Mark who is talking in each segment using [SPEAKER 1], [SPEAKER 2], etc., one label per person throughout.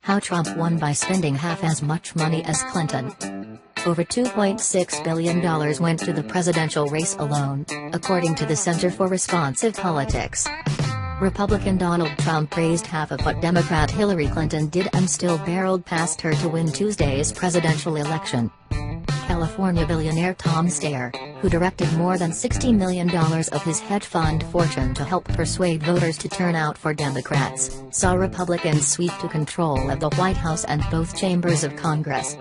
[SPEAKER 1] How Trump won by spending half as much money as Clinton. Over $2.6 billion went to the presidential race alone, according to the Center for Responsive Politics. Republican Donald Trump raised half of what Democrat Hillary Clinton did and still barreled past her to win Tuesday's presidential election. California billionaire Tom Steyer, who directed more than $60 million of his hedge fund fortune to help persuade voters to turn out for Democrats, saw Republicans sweep to control of the White House and both chambers of Congress.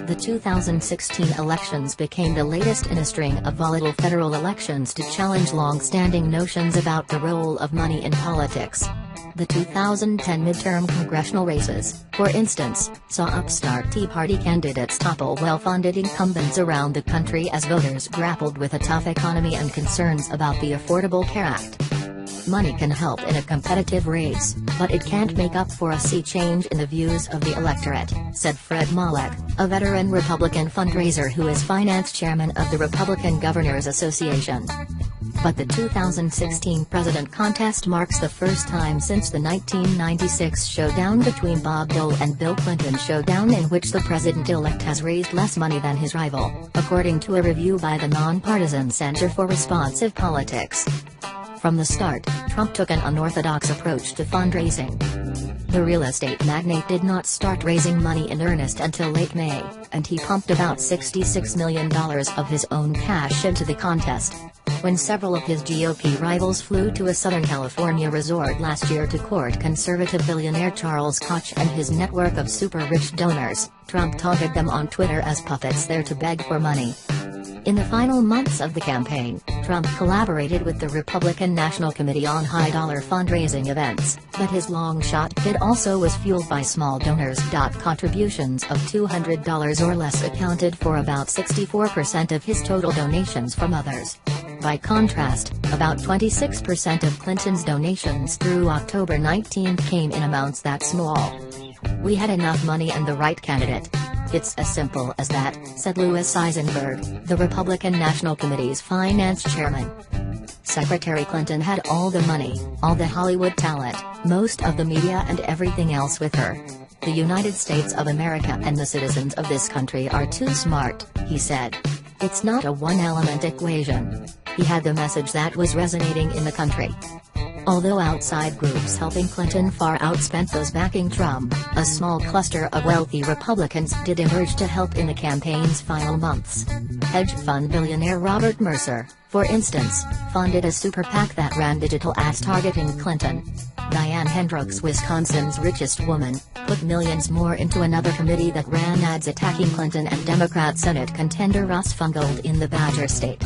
[SPEAKER 1] The 2016 elections became the latest in a string of volatile federal elections to challenge long-standing notions about the role of money in politics. The 2010 midterm congressional races, for instance, saw upstart Tea Party candidates topple well-funded incumbents around the country as voters grappled with a tough economy and concerns about the Affordable Care Act. Money can help in a competitive race, but it can't make up for a sea change in the views of the electorate, said Fred Malek, a veteran Republican fundraiser who is finance chairman of the Republican Governors Association. But the 2016 president contest marks the first time since the 1996 showdown between Bob Dole and Bill Clinton showdown in which the president-elect has raised less money than his rival, according to a review by the nonpartisan Center for Responsive Politics. From the start, Trump took an unorthodox approach to fundraising. The real estate magnate did not start raising money in earnest until late May, and he pumped about $66 million of his own cash into the contest. When several of his GOP rivals flew to a Southern California resort last year to court conservative billionaire Charles Koch and his network of super-rich donors, Trump taunted them on Twitter as puppets there to beg for money. In the final months of the campaign, Trump collaborated with the Republican National Committee on high-dollar fundraising events, but his long-shot bid also was fueled by small donors. Contributions of $200 or less accounted for about 64% of his total donations from others. By contrast, about 26% of Clinton's donations through October 19 came in amounts that small. "We had enough money and the right candidate. It's as simple as that," said Louis Eisenberg, the Republican National Committee's finance chairman. Secretary Clinton had all the money, all the Hollywood talent, most of the media and everything else with her. "The United States of America and the citizens of this country are too smart," he said. "It's not a one-element equation." He had the message that was resonating in the country. Although outside groups helping Clinton far outspent those backing Trump, a small cluster of wealthy Republicans did emerge to help in the campaign's final months. Hedge fund billionaire Robert Mercer, for instance, funded a super PAC that ran digital ads targeting Clinton. Diane Hendricks, Wisconsin's richest woman, put millions more into another committee that ran ads attacking Clinton and Democrat Senate contender Russ Feingold in the Badger State.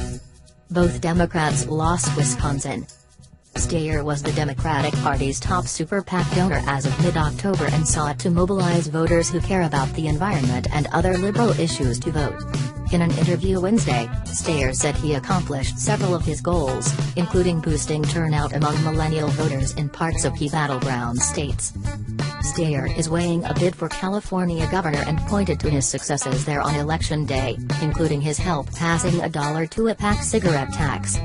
[SPEAKER 1] Both Democrats lost Wisconsin. Steyer was the Democratic Party's top super PAC donor as of mid-October and sought to mobilize voters who care about the environment and other liberal issues to vote. In an interview Wednesday, Steyer said he accomplished several of his goals, including boosting turnout among millennial voters in parts of key battleground states. Steyer is weighing a bid for California governor and pointed to his successes there on Election Day, including his help passing a $2 a pack cigarette tax.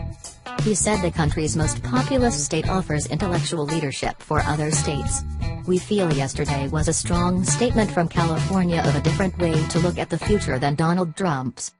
[SPEAKER 1] He said the country's most populous state offers intellectual leadership for other states. "We feel yesterday was a strong statement from California of a different way to look at the future than Donald Trump's.